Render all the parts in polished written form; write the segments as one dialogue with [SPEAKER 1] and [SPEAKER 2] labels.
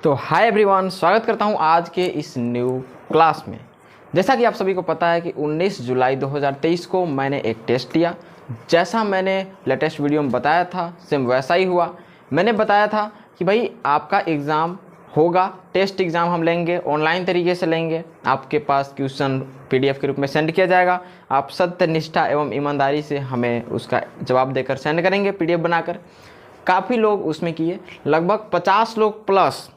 [SPEAKER 1] तो hi everyone, स्वागत करता हूं आज के इस न्यू क्लास में। जैसा कि आप सभी को पता है कि 19 जुलाई 2023 को मैंने एक टेस्ट दिया। जैसा मैंने लेटेस्ट वीडियो में बताया था सेम वैसा ही हुआ। मैंने बताया था कि भाई आपका एग्ज़ाम होगा, टेस्ट एग्ज़ाम हम लेंगे, ऑनलाइन तरीके से लेंगे। आपके पास क्वेश्चन PDF के रूप में सेंड किया जाएगा। आप सत्य, निष्ठा एवं ईमानदारी से हमें उसका जवाब देकर सेंड करेंगे PDF बनाकर। काफ़ी लोग उसमें किए, लगभग 50 लोग प्लस।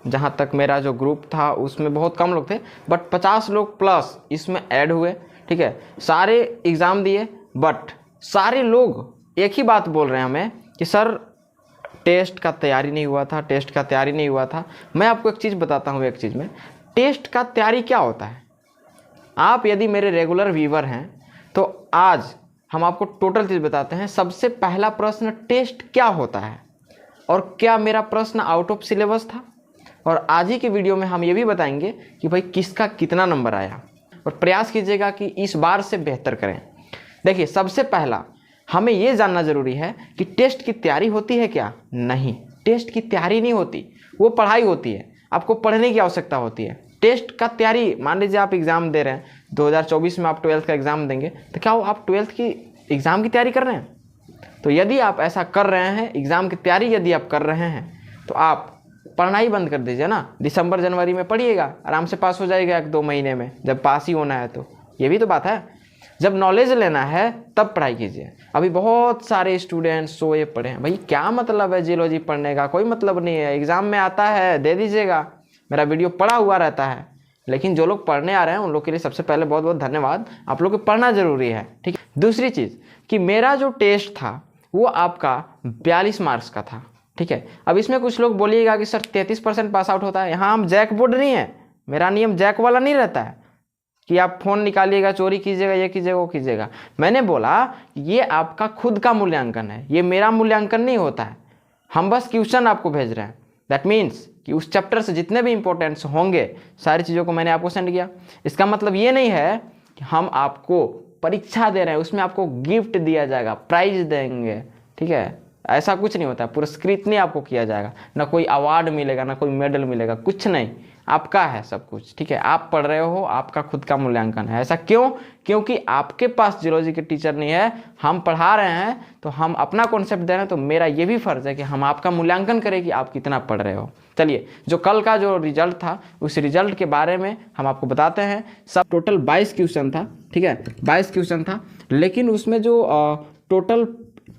[SPEAKER 1] जहाँ तक मेरा जो ग्रुप था उसमें बहुत कम लोग थे, बट 50 लोग प्लस इसमें ऐड हुए। ठीक है, सारे एग्ज़ाम दिए, बट सारे लोग एक ही बात बोल रहे हैं हमें कि सर टेस्ट का तैयारी नहीं हुआ था, टेस्ट का तैयारी नहीं हुआ था। मैं आपको एक चीज़ बताता हूँ, एक चीज़ में टेस्ट का तैयारी क्या होता है। आप यदि मेरे रेगुलर व्यूवर हैं तो आज हम आपको टोटल चीज़ बताते हैं। सबसे पहला प्रश्न, टेस्ट क्या होता है और क्या मेरा प्रश्न आउट ऑफ सिलेबस था। और आज ही के वीडियो में हम ये भी बताएंगे कि भाई किसका कितना नंबर आया, और प्रयास कीजिएगा कि इस बार से बेहतर करें। देखिए, सबसे पहला हमें ये जानना ज़रूरी है कि टेस्ट की तैयारी होती है क्या? नहीं, टेस्ट की तैयारी नहीं होती, वो पढ़ाई होती है। आपको पढ़ने की आवश्यकता होती है। टेस्ट का तैयारी, मान लीजिए आप एग्ज़ाम दे रहे हैं, 2024 में आप 12th का एग्ज़ाम देंगे, तो क्या आप 12th की एग्ज़ाम की तैयारी कर रहे हैं? तो यदि आप ऐसा कर रहे हैं, एग्ज़ाम की तैयारी यदि आप कर रहे हैं, तो आप पढ़ना ही बंद कर दीजिए ना। दिसंबर जनवरी में पढ़िएगा, आराम से पास हो जाएगा 1-2 महीने में, जब पास ही होना है। तो ये भी तो बात है, जब नॉलेज लेना है तब पढ़ाई कीजिए। अभी बहुत सारे स्टूडेंट्स सोए पड़े हैं। भाई क्या मतलब है जियोलॉजी पढ़ने का? कोई मतलब नहीं है, एग्ज़ाम में आता है दे दीजिएगा। मेरा वीडियो पढ़ा हुआ रहता है। लेकिन जो लोग पढ़ने आ रहे हैं उन लोग के लिए सबसे पहले बहुत बहुत धन्यवाद। आप लोग को पढ़ना ज़रूरी है। ठीक है, दूसरी चीज़ कि मेरा जो टेस्ट था वो आपका 42 मार्क्स का था। ठीक है, अब इसमें कुछ लोग बोलिएगा कि सर 33% पास आउट होता है। यहाँ हम जैक बोर्ड नहीं है, मेरा नियम जैक वाला नहीं रहता है कि आप फ़ोन निकालिएगा, चोरी कीजिएगा, ये कीजिएगा, वो कीजिएगा। मैंने बोला ये आपका खुद का मूल्यांकन है, ये मेरा मूल्यांकन नहीं होता है। हम बस क्वेश्चन आपको भेज रहे हैं। दैट मीन्स कि उस चैप्टर से जितने भी इंपॉर्टेंट्स होंगे सारी चीज़ों को मैंने आपको सेंड किया। इसका मतलब ये नहीं है कि हम आपको परीक्षा दे रहे हैं, उसमें आपको गिफ्ट दिया जाएगा, प्राइज देंगे। ठीक है, ऐसा कुछ नहीं होता है। पुरस्कृत नहीं आपको किया जाएगा, ना कोई अवार्ड मिलेगा, ना कोई मेडल मिलेगा, कुछ नहीं। आपका है सब कुछ। ठीक है, आप पढ़ रहे हो, आपका खुद का मूल्यांकन है। ऐसा क्यों? क्योंकि आपके पास जियोलॉजी के टीचर नहीं है, हम पढ़ा रहे हैं, तो हम अपना कॉन्सेप्ट दे रहे हैं। तो मेरा ये भी फर्ज है कि हम आपका मूल्यांकन करें कि आप कितना पढ़ रहे हो। चलिए, जो कल का जो रिजल्ट था उस रिजल्ट के बारे में हम आपको बताते हैं। सब टोटल 22 क्वेश्चन था। ठीक है, 22 क्वेश्चन था, लेकिन उसमें जो टोटल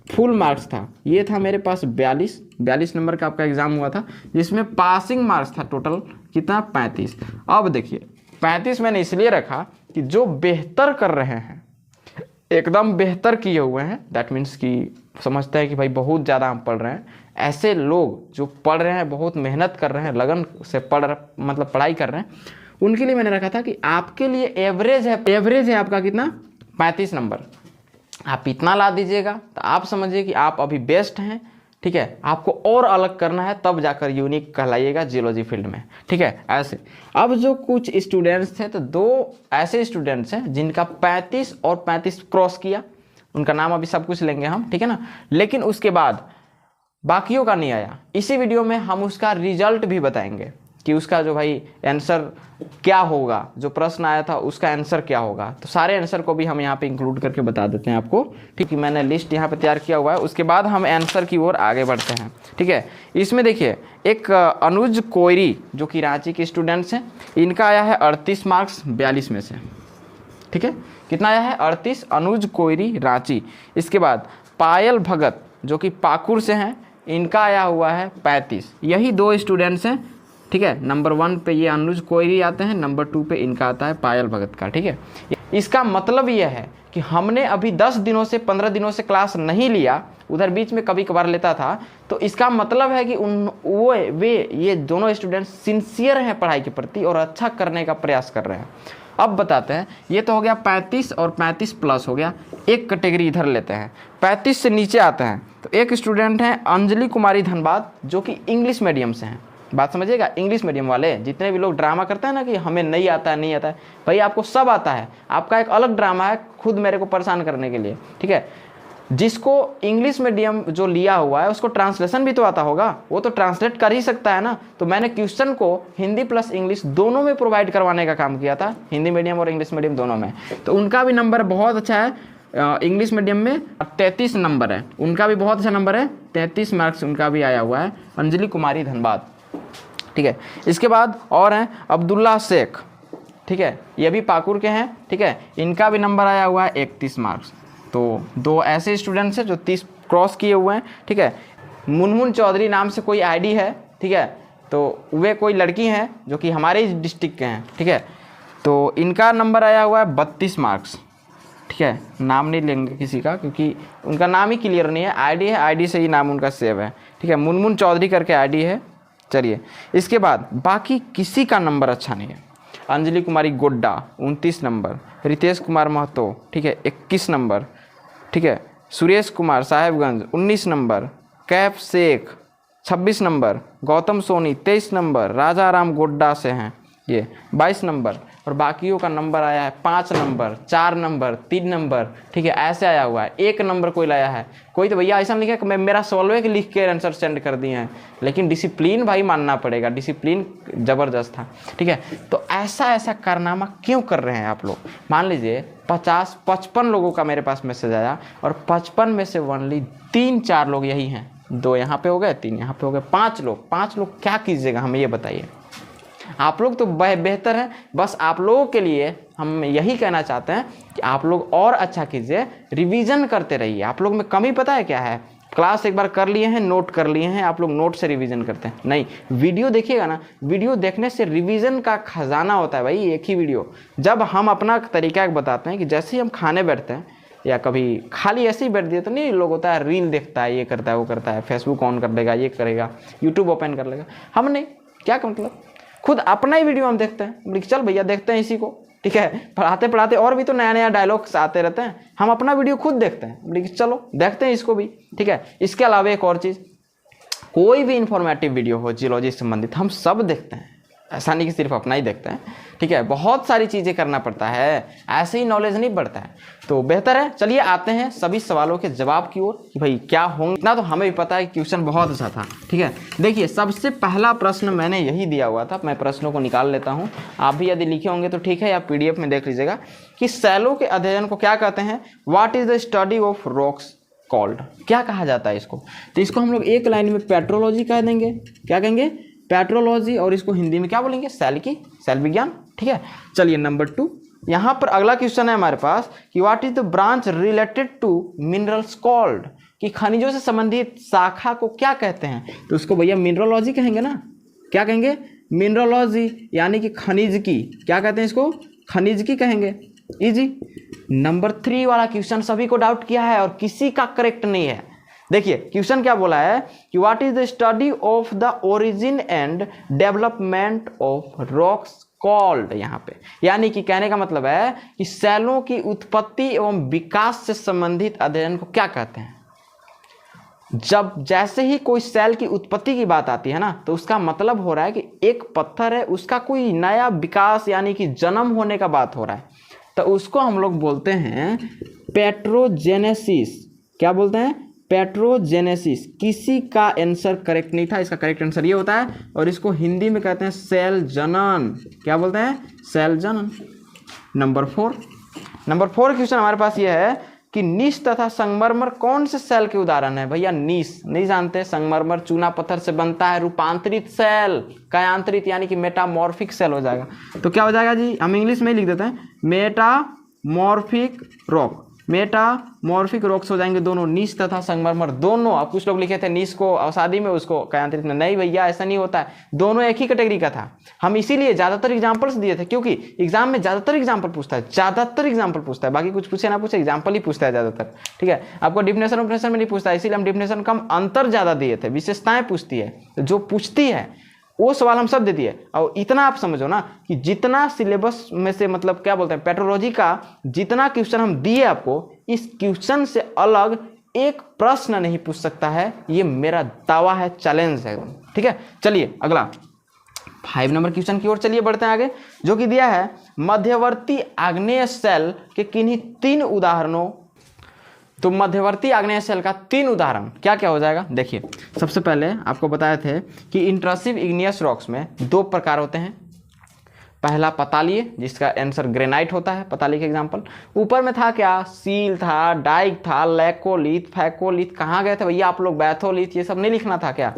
[SPEAKER 1] फुल मार्क्स था ये था मेरे पास 42 नंबर का आपका एग्जाम हुआ था, जिसमें पासिंग मार्क्स था टोटल कितना? 35। अब देखिए, 35 मैंने इसलिए रखा कि जो बेहतर कर रहे हैं, एकदम बेहतर किए हुए हैं, दैट मीन्स कि समझते हैं कि भाई बहुत ज़्यादा हम पढ़ रहे हैं, ऐसे लोग जो पढ़ रहे हैं, बहुत मेहनत कर रहे हैं, लगन से पढ़ाई कर रहे हैं, उनके लिए मैंने रखा था कि आपके लिए एवरेज है आपका कितना? 35 नंबर। आप इतना ला दीजिएगा तो आप समझिए कि आप अभी बेस्ट हैं। ठीक है, आपको और अलग करना है, तब जाकर यूनिक कहलाइएगा जियोलॉजी फील्ड में। ठीक है, ऐसे। अब जो कुछ स्टूडेंट्स थे, तो 2 ऐसे स्टूडेंट्स हैं जिनका 35 और 35 क्रॉस किया। उनका नाम अभी सब कुछ लेंगे हम, ठीक है ना। लेकिन उसके बाद बाकियों का नहीं आया। इसी वीडियो में हम उसका रिजल्ट भी बताएंगे कि उसका जो भाई आंसर क्या होगा, जो प्रश्न आया था उसका आंसर क्या होगा। तो सारे आंसर को भी हम यहाँ पे इंक्लूड करके बता देते हैं आपको। ठीक है, मैंने लिस्ट यहाँ पे तैयार किया हुआ है। उसके बाद हम आंसर की ओर आगे बढ़ते हैं। ठीक है, इसमें देखिए एक अनुज कोयरी जो कि रांची के स्टूडेंट्स हैं, इनका आया है 38 मार्क्स 42 में से। ठीक है, कितना आया है? 38। अनुज कोयरी, रांची। इसके बाद पायल भगत जो कि पाकुड़ से हैं, इनका आया हुआ है 35। यही 2 स्टूडेंट्स हैं। ठीक है, नंबर 1 पे ये अनुज कोयरी आते हैं, नंबर 2 पे इनका आता है पायल भगत का। ठीक है, इसका मतलब ये है कि हमने अभी 10 दिनों से 15 दिनों से क्लास नहीं लिया, उधर बीच में कभी कभार लेता था। तो इसका मतलब है कि ये दोनों स्टूडेंट्स सिंसियर हैं पढ़ाई के प्रति और अच्छा करने का प्रयास कर रहे हैं। अब बताते हैं, ये तो हो गया 35 और 35 प्लस हो गया। एक कैटेगरी इधर लेते हैं, 35 से नीचे आते हैं। तो एक स्टूडेंट हैं अंजलि कुमारी धनबाद जो कि इंग्लिश मीडियम से हैं। बात समझिएगा, इंग्लिश मीडियम वाले जितने भी लोग ड्रामा करते हैं ना कि हमें नहीं आता है, भाई आपको सब आता है। आपका एक अलग ड्रामा है खुद मेरे को परेशान करने के लिए। ठीक है, जिसको इंग्लिश मीडियम जो लिया हुआ है उसको ट्रांसलेशन भी तो आता होगा, वो तो ट्रांसलेट कर ही सकता है ना। तो मैंने क्वेश्चन को हिंदी प्लस इंग्लिश दोनों में प्रोवाइड करवाने का काम किया था, हिंदी मीडियम और इंग्लिश मीडियम दोनों में। तो उनका भी नंबर बहुत अच्छा है, इंग्लिश मीडियम में 33 नंबर है, उनका भी बहुत अच्छा नंबर है, 33 मार्क्स उनका भी आया हुआ है, अंजलि कुमारी धनबाद। ठीक है, इसके बाद और हैं अब्दुल्ला शेख, ठीक है, ये भी पाकुड़ के हैं। ठीक है, इनका भी नंबर आया हुआ है 31 मार्क्स। तो दो ऐसे स्टूडेंट्स हैं जो 30 क्रॉस किए हुए हैं। ठीक है, मुनमुन चौधरी नाम से कोई आईडी है। ठीक है, तो वे कोई लड़की हैं जो कि हमारे ही डिस्ट्रिक्ट के हैं। ठीक है, तो इनका नंबर आया हुआ है 32 मार्क्स। ठीक है, नाम नहीं लेंगे किसी का क्योंकि उनका नाम ही क्लियर नहीं है, आईडी है, आईडी से ही नाम उनका सेव है। ठीक है, मुनमुन चौधरी करके आईडी है। चलिए, इसके बाद बाकी किसी का नंबर अच्छा नहीं है। अंजलि कुमारी गोड्डा 29 नंबर, रितेश कुमार महतो, ठीक है, 21 नंबर। ठीक है, Suresh Kumar Sahebganj 19 number, Kaif Sheikh 26 number, Gautam Soni 23 number, Raja Ram Godda से हैं ये 22 नंबर, और बाकियों का नंबर आया है 5 नंबर, 4 नंबर, 3 नंबर। ठीक है, ऐसे आया हुआ है। 1 नंबर कोई लाया है, कोई तो भैया ऐसा लिखा कि मैं मेरा सॉल्व के लिख के आंसर सेंड कर दिए हैं, लेकिन डिसिप्लिन भाई मानना पड़ेगा, डिसिप्लिन ज़बरदस्त था। ठीक है, तो ऐसा कारनामा क्यों कर रहे हैं आप लोग? मान लीजिए 55 लोगों का मेरे पास मैसेज आया और 55 में से ओनली 3-4 लोग यही हैं, 2 यहाँ पे हो गए, 3 यहाँ पे हो गए, 5 लोग क्या कीजिएगा हमें ये बताइए। आप लोग तो बेहतर हैं, बस आप लोगों के लिए हम यही कहना चाहते हैं कि आप लोग और अच्छा कीजिए, रिवीजन करते रहिए। आप लोग में कमी पता है क्या है? क्लास एक बार कर लिए हैं, नोट कर लिए हैं, आप लोग नोट से रिवीजन करते हैं नहीं, वीडियो देखिएगा ना, वीडियो देखने से रिवीजन का खजाना होता है भाई। एक ही वीडियो, जब हम अपना तरीका बताते हैं कि जैसे ही हम खाने बैठते हैं या कभी खाली ऐसे ही बैठ दिए तो नहीं, लोग होता है रील देखता है, ये करता है, वो करता है, फेसबुक ऑन कर लेगा, ये करेगा, यूट्यूब ओपन कर लेगा। हम नहीं, क्या का मतलब, खुद अपना ही वीडियो हम देखते हैं, बोले चल भैया देखते हैं इसी को। ठीक है, पढ़ाते पढ़ाते और भी तो नया डायलॉग्स आते रहते हैं, हम अपना वीडियो खुद देखते हैं, बोले चलो देखते हैं इसको भी। ठीक है, इसके अलावा एक और चीज़, कोई भी इंफॉर्मेटिव वीडियो हो जियोलॉजी से संबंधित हम सब देखते हैं, ऐसा नहीं कि सिर्फ अपना ही देखते हैं। ठीक है, बहुत सारी चीज़ें करना पड़ता है, ऐसे ही नॉलेज नहीं बढ़ता है। तो बेहतर है, चलिए आते हैं सभी सवालों के जवाब की ओर कि भाई क्या होंगे। इतना तो हमें भी पता है कि क्वेश्चन बहुत अच्छा था। ठीक है, देखिए सबसे पहला प्रश्न मैंने यही दिया हुआ था, मैं प्रश्नों को निकाल लेता हूँ, आप भी यदि लिखे होंगे तो ठीक है, या PDF में देख लीजिएगा कि सैलों के अध्ययन को क्या कहते हैं। What is the study of rocks called, क्या कहा जाता है इसको? तो इसको हम लोग एक लाइन में पेट्रोलॉजी कह देंगे। क्या कहेंगे? पेट्रोलॉजी। और इसको हिंदी में क्या बोलेंगे? सेल विज्ञान। ठीक है, चलिए नंबर 2, यहाँ पर अगला क्वेश्चन है हमारे पास कि what is the branch related to minerals called, कि खनिजों से संबंधित शाखा को क्या कहते हैं? तो उसको भैया मिनरोलॉजी कहेंगे ना। क्या कहेंगे? मिनरोलॉजी, यानी कि खनिज की, क्या कहते हैं इसको? खनिज की कहेंगे। इजी। नंबर 3 वाला क्वेश्चन सभी को डाउट किया है और किसी का करेक्ट नहीं है। देखिए क्वेश्चन क्या बोला है कि what is the study of the origin and development of rocks called, यहाँ पे यानी कि कहने का मतलब है कि सेलों की उत्पत्ति एवं विकास से संबंधित अध्ययन को क्या कहते हैं। जब जैसे ही कोई सेल की उत्पत्ति की बात आती है ना, तो उसका मतलब हो रहा है कि एक पत्थर है, उसका कोई नया विकास यानी कि जन्म होने का बात हो रहा है, तो उसको हम लोग बोलते हैं पेट्रोजेनेसिस। क्या बोलते हैं? पेट्रोजेनेसिस। किसी का आंसर करेक्ट नहीं था, इसका करेक्ट आंसर ये होता है, और इसको हिंदी में कहते हैं सेल जनन। क्या बोलते हैं? सेल जनन। नंबर 4 क्वेश्चन हमारे पास ये है कि नीस तथा संगमरमर कौन से सेल के उदाहरण है? भैया नीस नहीं जानते, संगमरमर चूना पत्थर से बनता है, रूपांतरित सेल, कायांतरित यानी कि मेटामॉर्फिक सेल हो जाएगा। तो क्या हो जाएगा जी, हम इंग्लिश में ही लिख देते हैं, मेटामॉर्फिक रॉक। मेटामॉर्फिक रॉक्स हो जाएंगे दोनों, नीस तथा संगमरमर दोनों। अब कुछ लोग लिखे थे नीस को अवसादी में, उसको कायांतरित में। नहीं भैया ऐसा नहीं होता है, दोनों एक ही कैटेगरी का था। हम इसीलिए ज़्यादातर एग्जाम्पल्स दिए थे, क्योंकि एग्जाम में ज़्यादातर एग्जाम्पल पूछता है, बाकी कुछ पूछे ना पूछे एग्जाम्पल ही पूछता है ज़्यादातर। ठीक है, आपको डिफिनेशन ऑपरेशन में नहीं पूछता, इसीलिए हम डिफिनेशन कम, अंतर ज़्यादा दिए थे, विशेषताएं पूछती है, जो पूछती है वो सवाल हम सब दे दिए। और इतना आप समझो ना कि जितना सिलेबस में से मतलब क्या बोलते हैं पेट्रोलॉजी का जितना क्वेश्चन हम दिए आपको, इस क्वेश्चन से अलग एक प्रश्न नहीं पूछ सकता है, ये मेरा दावा है, चैलेंज है। ठीक है, चलिए अगला 5 नंबर क्वेश्चन की ओर चलिए बढ़ते हैं आगे, जो कि दिया है मध्यवर्ती आग्नेय सेल के किन्हीं 3 उदाहरणों तो मध्यवर्ती आग्नेय सेल का 3 उदाहरण क्या क्या हो जाएगा। देखिए, सबसे पहले आपको बताए थे कि इंट्रसिव इग्नियस रॉक्स में 2 प्रकार होते हैं। पहला पतालीय, जिसका आंसर ग्रेनाइट होता है, पताली का एग्जाम्पल। ऊपर में था क्या, सील था, डाइक था, लैकोलिथ, फैकोलिथ। कहाँ गए थे भैया आप लोग, बैथोलिथ, ये सब नहीं लिखना था क्या।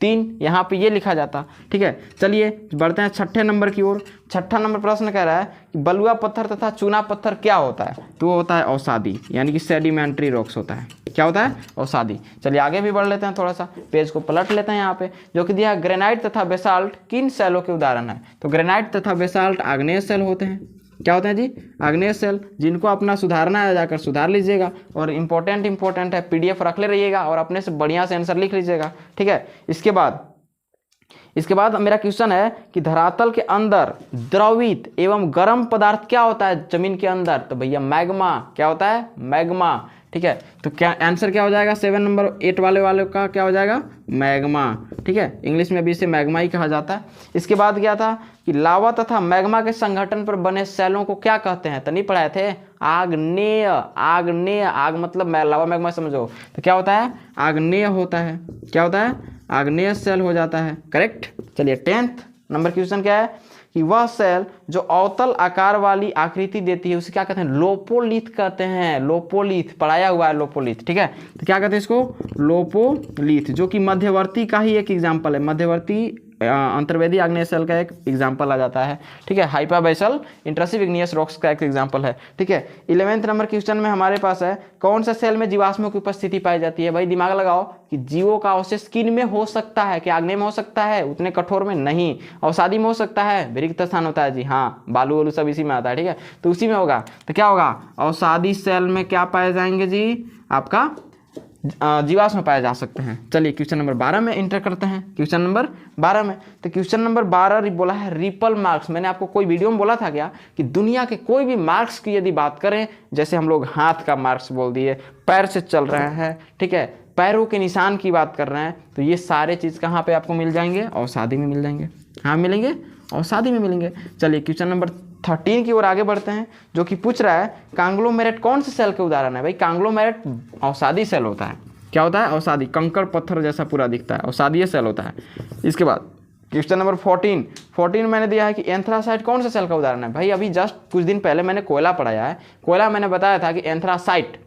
[SPEAKER 1] 3 यहाँ पे ये लिखा जाता। ठीक है, चलिए बढ़ते हैं 6ठे नंबर की ओर। 6ठा नंबर प्रश्न कह रहा है कि बलुआ पत्थर तथा चूना पत्थर क्या होता है। तो वो होता है अवसादी, यानी कि सेडिमेंट्री रॉक्स होता है। क्या होता है, अवसादी। चलिए आगे भी बढ़ लेते हैं, थोड़ा सा पेज को पलट लेते हैं। यहाँ पे जो कि दिया है, ग्रेनाइट तथा बेसाल्ट किन सेलों के उदाहरण है। तो ग्रेनाइट तथा बेसाल्ट आग्नेय सेल होते हैं। क्या होते हैं जी, आग्नेय सेल, जिनको अपना सुधारना है जाकर सुधार लीजिएगा। और इंपॉर्टेंट है, PDF रख ले रहिएगा और अपने से बढ़िया से आंसर लिख लीजिएगा। ठीक है, इसके बाद मेरा क्वेश्चन है कि धरातल के अंदर द्रवित एवं गर्म पदार्थ क्या होता है जमीन के अंदर। तो भैया मैग्मा। क्या होता है, मैग्मा। ठीक है, तो क्या आंसर क्या हो जाएगा 7 नंबर 8 वाले का क्या हो जाएगा, मैग्मा। ठीक है, इंग्लिश में भी इसे मैग्मा ही कहा जाता है। इसके बाद क्या था कि लावा तथा मैग्मा के संगठन पर बने सेलों को क्या कहते हैं। तो नहीं पढ़ाए थे, आग्नेय। आग मतलब लावा मैग्मा समझो, तो क्या होता है, आग्नेय होता है। क्या होता है, आग्नेय सेल हो जाता है। करेक्ट। चलिए 10th नंबर क्वेश्चन क्या है कि वह सेल जो अवतल आकार वाली आकृति देती है उसे क्या कहते हैं, लोपोलिथ कहते हैं। लोपोलिथ पढ़ाया हुआ है, लोपोलिथ। ठीक है, तो क्या कहते हैं इसको, लोपोलिथ, जो कि मध्यवर्ती का ही एक एग्जाम्पल है। मध्यवर्ती अंतर्वेदी आग्नेय सेल का एक एग्जाम्पल आ जाता है। ठीक है, हाइपाबैसल इंट्रसिव इग्नियस रॉक्स का एक एग्जाम्पल है। ठीक है, 11th नंबर क्वेश्चन में हमारे पास है, कौन सा सेल में जीवाश्मों की उपस्थिति पाई जाती है। भाई दिमाग लगाओ कि जीवों का अवशेष किन में हो सकता है, कि आग्नेय में हो सकता है, उतने कठोर में नहीं। अवसादी में हो सकता है, रिक्त स्थान होता है जी, हाँ, बालू वालू सब इसी में आता है। ठीक है, तो उसी में होगा। तो क्या होगा, अवसादी सेल में क्या पाए जाएंगे जी, आपका जीवाश्म पाए जा सकते हैं। चलिए क्वेश्चन नंबर 12 में इंटर करते हैं। क्वेश्चन नंबर 12 में, तो क्वेश्चन नंबर 12 बोला है रिपल मार्क्स। मैंने आपको कोई वीडियो में बोला था क्या कि दुनिया के कोई भी मार्क्स की यदि बात करें, जैसे हम लोग हाथ का मार्क्स बोल दिए, पैर से चल रहे हैं, ठीक है, पैरों के निशान की बात कर रहे हैं, तो ये सारे चीज़ कहाँ पे आपको मिल जाएंगे, अवसादी में मिल जाएंगे। हाँ मिलेंगे, अवसादी में मिलेंगे। चलिए क्वेश्चन नंबर 13 की ओर आगे बढ़ते हैं, जो कि पूछ रहा है कांग्लोमेरेट कौन से सेल के उदाहरण है। भाई कांग्लोमेरेट अवसादी सेल होता है। क्या होता है, अवसादी, कंकड़ पत्थर जैसा पूरा दिखता है, अवसादीय सेल होता है। इसके बाद क्वेश्चन नंबर 14 मैंने दिया है कि एंथ्रासाइट कौन से सेल का उदाहरण है। भाई अभी जस्ट कुछ दिन पहले मैंने कोयला पढ़ाया है। कोयला मैंने बताया था कि एंथ्रासाइट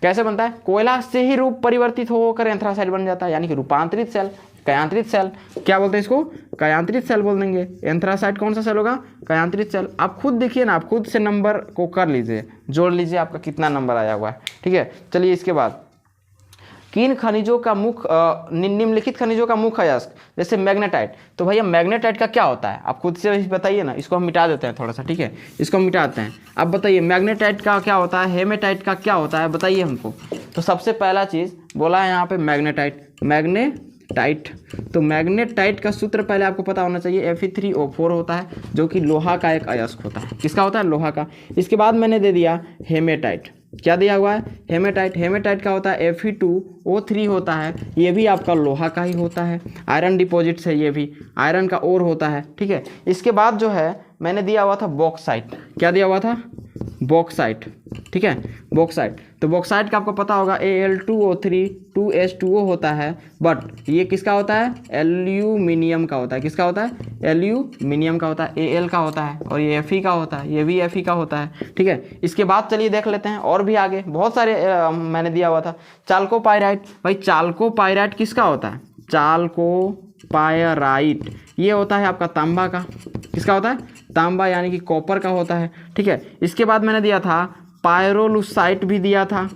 [SPEAKER 1] कैसे बनता है, कोयला से ही रूप परिवर्तित होकर एंथ्रासाइट बन जाता है, यानी कि रूपांतरित सेल, कयांतरित सेल। क्या बोलते हैं इसको, कयांतरित सेल बोल देंगे। एंथ्रासाइट कौन सा सेल होगा, कयांतरित सेल। आप खुद देखिए ना, आप खुद से नंबर को कर लीजिए, जोड़ लीजिए आपका कितना नंबर आया हुआ है। ठीक है, चलिए इसके बाद किन खनिजों का निम्नलिखित खनिजों का मुख्य अयस्क, जैसे मैग्नेटाइट। तो भैया मैग्नेटाइट का क्या होता है, आप खुद से बताइए ना। इसको हम मिटा देते हैं थोड़ा सा, ठीक है, इसको हम मिटाते हैं। अब बताइए मैग्नेटाइट का क्या होता है, हेमेटाइट का क्या होता है, बताइए हमको। तो सबसे पहला चीज़ बोला है यहाँ पे मैग्नेटाइट। तो मैग्नेटाइट का सूत्र पहले आपको पता होना चाहिए, Fe3O4 होता है, जो कि लोहा का एक अयस्क होता है। किसका होता है, लोहा का। इसके बाद मैंने दे दिया हेमेटाइट। क्या दिया हुआ है, हेमेटाइट का होता है Fe2O3 होता है, ये भी आपका लोहा का ही होता है। आयरन डिपॉजिट्स है, ये भी आयरन का ओर होता है। ठीक है, इसके बाद जो है मैंने दिया हुआ था बॉक्साइट। क्या दिया हुआ था, बॉक्साइट। ठीक है, बॉक्साइट। तो बॉक्साइट का आपको पता होगा Al2O3 2H2O होता है, बट ये किसका होता है, एल्यूमिनियम का होता है। किसका होता है, एल्यूमिनियम का होता है, Al का होता है, और ये Fe का होता है, ये भी Fe का होता है। ठीक है, इसके बाद चलिए देख लेते हैं और भी आगे बहुत सारे मैंने दिया हुआ था। चाल्कोपाइराइट। भाई चाल्कोपाइराइट किसका होता है, चाल्कोपाइराइट ये होता है आपका तांबा का। किसका होता है, तांबा, यानी कि कॉपर का होता है। ठीक है, इसके बाद मैंने दिया था पायरोलुसाइट भी दिया था,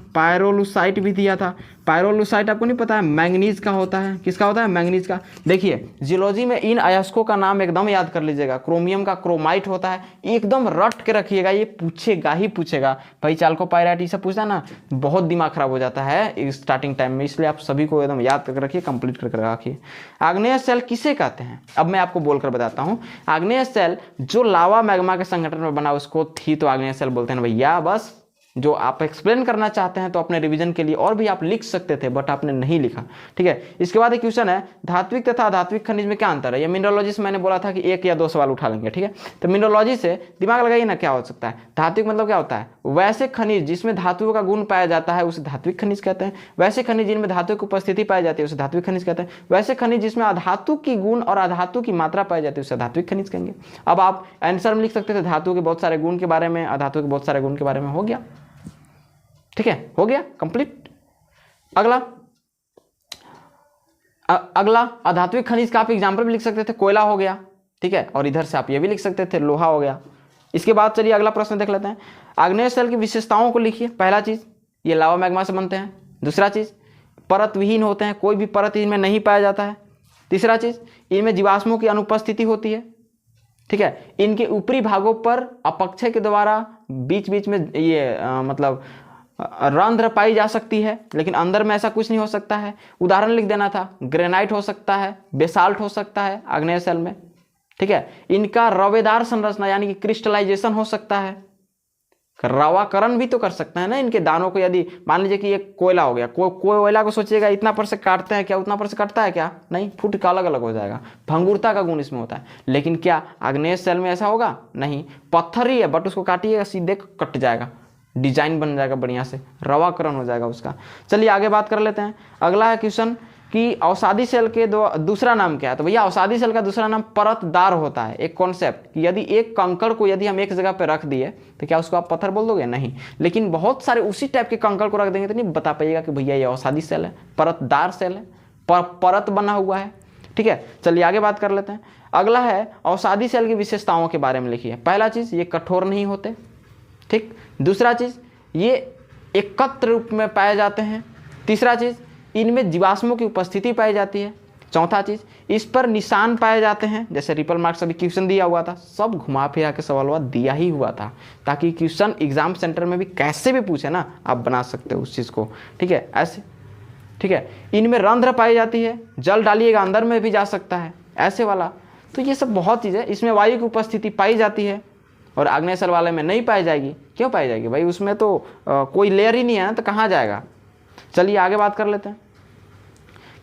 [SPEAKER 1] पायरोलुसाइट आपको नहीं पता है, मैंगनीज का होता है। किसका होता है, मैंगनीज का। देखिए जियोलॉजी में इन अयस्कों का नाम एकदम याद कर लीजिएगा। क्रोमियम का क्रोमाइट होता है, एकदम रट के रखिएगा, ये पूछेगा ही पूछेगा। भाई चाल्कोपाइराइट ये सब पूछता ना, बहुत दिमाग खराब हो जाता है स्टार्टिंग टाइम में, इसलिए आप सभी को एकदम याद करके रखिए, कंप्लीट करके रखिए। आग्नेय सेल किसे कहते हैं, अब मैं आपको बोलकर बताता हूँ। आग्नेय सेल जो लावा मैग्मा के संगठन में बना उसको थी तो आग्नेय सेल बोलते हैं भैया, बस जो आप एक्सप्लेन करना चाहते हैं तो अपने रिवीजन के लिए और भी आप लिख सकते थे, बट आपने नहीं लिखा। ठीक है, इसके बाद एक क्वेश्चन है, धात्विक तथा अधात्विक खनिज में क्या अंतर है। ये मिनरोलॉजी से मैंने बोला था कि 1 या 2 सवाल उठा लेंगे। ठीक है, तो मिनरोलॉजी से दिमाग लगाइए ना, क्या हो सकता है। धात्विक मतलब क्या होता है, वैसे खनिज जिसमें धातुओं का गुण पाया जाता है उसे धात्विक खनिज कहते हैं। वैसे खनिज जिनमें धातु की उपस्थिति पाई जाती है उसे धात्विक खनिज कहते हैं। वैसे खनिज जिसमें अधातु की गुण और अधातु की मात्रा पाई जाती है उसे धात्विक खनिज कहेंगे। अब आप आंसर में लिख सकते थे धातु के बहुत सारे गुण के बारे में, अधातु के बहुत सारे गुण के बारे में। हो गया, ठीक है, हो गया कंप्लीट। अगला अधात्विक खनिज का आप एग्जाम्पल भी लिख सकते थे, कोयला हो गया। ठीक है, और इधर से आप ये भी लिख सकते थे, लोहा हो गया। इसके बाद चलिए अगला प्रश्न देख लेते हैं। आग्नेय शेल की विशेषताओं को लिखिए। पहला चीज, ये लावा मैग्मा से बनते हैं। दूसरा चीज, परत विहीन होते हैं, कोई भी परत इनमें नहीं पाया जाता है। तीसरा चीज, इनमें जीवाश्मों की अनुपस्थिति होती है। ठीक है, इनके ऊपरी भागों पर अपक्षय के द्वारा बीच बीच में ये मतलब रंध्र पाई जा सकती है, लेकिन अंदर में ऐसा कुछ नहीं हो सकता है। उदाहरण लिख देना था, ग्रेनाइट हो सकता है, बेसाल्ट हो सकता है आग्नेय शेल में। ठीक है, इनका रवेदार संरचना यानी कि क्रिस्टलाइजेशन हो सकता है। रवाकरण भी तो कर सकते हैं ना इनके दानों को। यदि मान लीजिए कि ये कोयला हो गया, कोयला को सोचिएगा इतना पर से काटते हैं क्या, उतना पर से कटता है क्या, नहीं, फुट का अलग अलग हो जाएगा। भंगुरता का गुण इसमें होता है। लेकिन क्या आग्नेय शेल में ऐसा होगा, नहीं, पत्थर ही है बट उसको काटिएगा सीधे कट जाएगा, डिजाइन बन जाएगा बढ़िया से, रवाकरण हो जाएगा उसका। चलिए आगे बात कर लेते हैं। अगला है क्वेश्चन कि अवसादी सेल के दूसरा नाम क्या है। तो भैया अवसादी सेल का दूसरा नाम परतदार होता है। एक कॉन्सेप्ट कि यदि एक कंकड़ को यदि हम एक जगह पे रख दिए तो क्या उसको आप पत्थर बोल दोगे, नहीं, लेकिन बहुत सारे उसी टाइप के कंकड़ को रख देंगे तो नहीं बता पाइएगा कि भैया ये अवसादी सेल है, परतदार सेल है, परत बना हुआ है। ठीक है, चलिए आगे बात कर लेते हैं। अगला है अवसादी सेल की विशेषताओं के बारे में लिखिए। पहला चीज, ये कठोर नहीं होते। ठीक, दूसरा चीज, ये एकत्र रूप में पाए जाते हैं। तीसरा चीज, इनमें जीवाश्मों की उपस्थिति पाई जाती है। चौथा चीज, इस पर निशान पाए जाते हैं, जैसे रिपल मार्क्स अभी क्वेश्चन दिया हुआ था, सब घुमा फिरा के सवाल दिया ही हुआ था, ताकि क्वेश्चन एग्जाम सेंटर में भी कैसे भी पूछे ना आप बना सकते हो उस चीज को। ठीक है, ऐसे। ठीक है, इनमें रंध्र पाई जाती है, जल डालिएगा अंदर में भी जा सकता है, ऐसे वाला। तो ये सब बहुत चीज़ है। इसमें वायु की उपस्थिति पाई जाती है और आग्नेय शेल वाले में नहीं पाई जाएगी। क्यों पाई जाएगी भाई, उसमें तो कोई लेयर ही नहीं है ना, तो कहाँ जाएगा। चलिए आगे बात कर लेते हैं।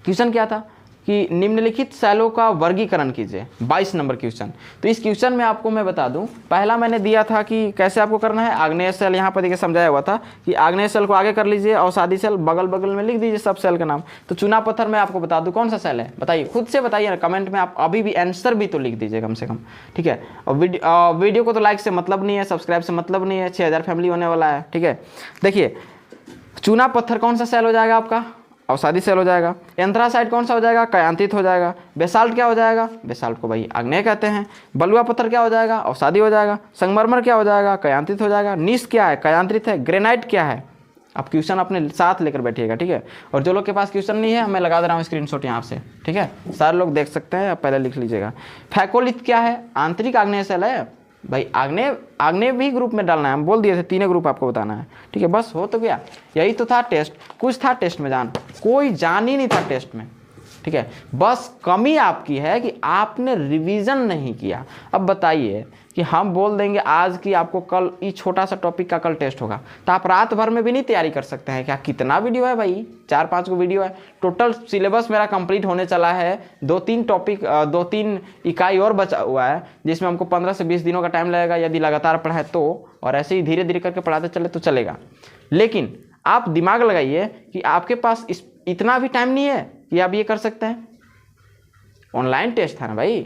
[SPEAKER 1] क्वेश्चन क्या था कि निम्नलिखित शैलों का वर्गीकरण कीजिए, 22 नंबर क्वेश्चन। तो इस क्वेश्चन में आपको मैं बता दूं, पहला मैंने दिया था कि कैसे आपको करना है। आग्नेय शेल यहाँ पर देखिए समझाया हुआ था कि आग्नेय शेल को आगे कर लीजिए, अवसादी शेल बगल बगल में लिख दीजिए सब सेल का नाम। तो चूना पत्थर में आपको बता दूं कौन सा सेल है, बताइए, खुद से बताइए ना कमेंट में। आप अभी भी आंसर भी तो लिख दीजिए कम से कम। ठीक है, और वीडियो को तो लाइक से मतलब नहीं है, सब्सक्राइब से मतलब नहीं है, 6000 फैमिली होने वाला है। ठीक है, देखिए चूना पत्थर कौन सा सेल हो जाएगा आपका, अवसादी सेल हो जाएगा। एंथ्रासाइट कौन सा हो जाएगा, कयांत्रित हो जाएगा। बेसाल्ट क्या हो जाएगा, बेसाल्ट को भाई आग्नेय कहते हैं। बलुआ पत्थर क्या हो जाएगा, अवसादी हो जाएगा। संगमरमर क्या हो जाएगा, कयांत्रित हो जाएगा। नीस क्या है, कयांत्रित है। ग्रेनाइट क्या है, आप क्वेश्चन अपने साथ लेकर बैठिएगा। ठीक है, और जो लोग के पास क्वेश्चन नहीं है मैं लगा दे रहा हूँ स्क्रीनशॉट यहाँ से। ठीक है, सारे लोग देख सकते हैं, आप पहले लिख लीजिएगा। फैकोलिथ क्या है, आंतरिक आग्नेय सेल है भाई। आग्नेय भी ग्रुप में डालना है, हम बोल दिए थे 3 ग्रुप आपको बताना है। ठीक है, बस हो तो गया, यही तो था टेस्ट। कुछ था टेस्ट में जान, कोई जान ही नहीं था टेस्ट में। ठीक है, बस कमी आपकी है कि आपने रिवीजन नहीं किया। अब बताइए कि हम बोल देंगे आज की आपको कल ये छोटा सा टॉपिक का कल टेस्ट होगा, तो आप रात भर में भी नहीं तैयारी कर सकते हैं क्या। कितना वीडियो है भाई, 4-5 को वीडियो है। टोटल सिलेबस मेरा कंप्लीट होने चला है, 2-3 टॉपिक 2-3 इकाई और बचा हुआ है, जिसमें हमको 15 से 20 दिनों का टाइम लगेगा यदि लगातार पढ़ाए तो, और ऐसे ही धीरे धीरे करके पढ़ाते चले तो चलेगा। लेकिन आप दिमाग लगाइए कि आपके पास इतना भी टाइम नहीं है कि आप ये कर सकते हैं। ऑनलाइन टेस्ट था ना भाई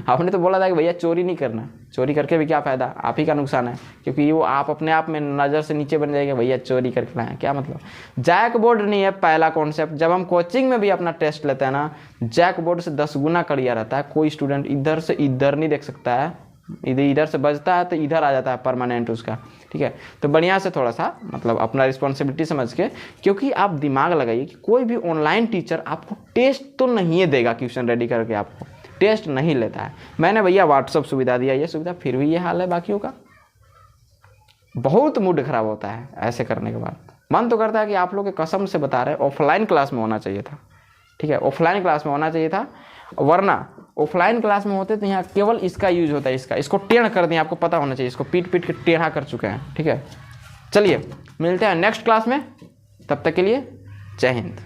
[SPEAKER 1] आपने तो बोला था कि भैया चोरी नहीं करना, चोरी करके भी क्या फ़ायदा, आप ही का नुकसान है, क्योंकि वो आप अपने आप में नज़र से नीचे बन जाएगा। भैया चोरी करके लाए, क्या मतलब। जैक बोर्ड नहीं है पहला कॉन्सेप्ट। जब हम कोचिंग में भी अपना टेस्ट लेते हैं ना, जैक बोर्ड से 10 गुना कड़िया रहता है। कोई स्टूडेंट इधर से इधर नहीं देख सकता है, इधर से बजता है तो इधर आ जाता है परमानेंट उसका। ठीक है, तो बढ़िया से थोड़ा सा मतलब अपना रिस्पॉन्सिबिलिटी समझ के, क्योंकि आप दिमाग लगाइए कि कोई भी ऑनलाइन टीचर आपको टेस्ट तो नहीं देगा, क्वेश्चन रेडी करके आपको टेस्ट नहीं लेता है। मैंने भैया व्हाट्सअप सुविधा दिया, ये सुविधा, फिर भी ये हाल है बाकियों का। बहुत मूड खराब होता है ऐसे करने के बाद। मन तो करता है कि आप लोग के कसम से बता रहे ऑफलाइन क्लास में होना चाहिए था। ठीक है, ऑफलाइन क्लास में होना चाहिए था, वरना ऑफलाइन क्लास में होते तो यहाँ केवल इसका यूज होता है, इसको टेढ़ कर दिए, आपको पता होना चाहिए, इसको पीट पीट के टेढ़ा कर चुके हैं। ठीक है, चलिए मिलते हैं नेक्स्ट क्लास में, तब तक के लिए जय हिंद।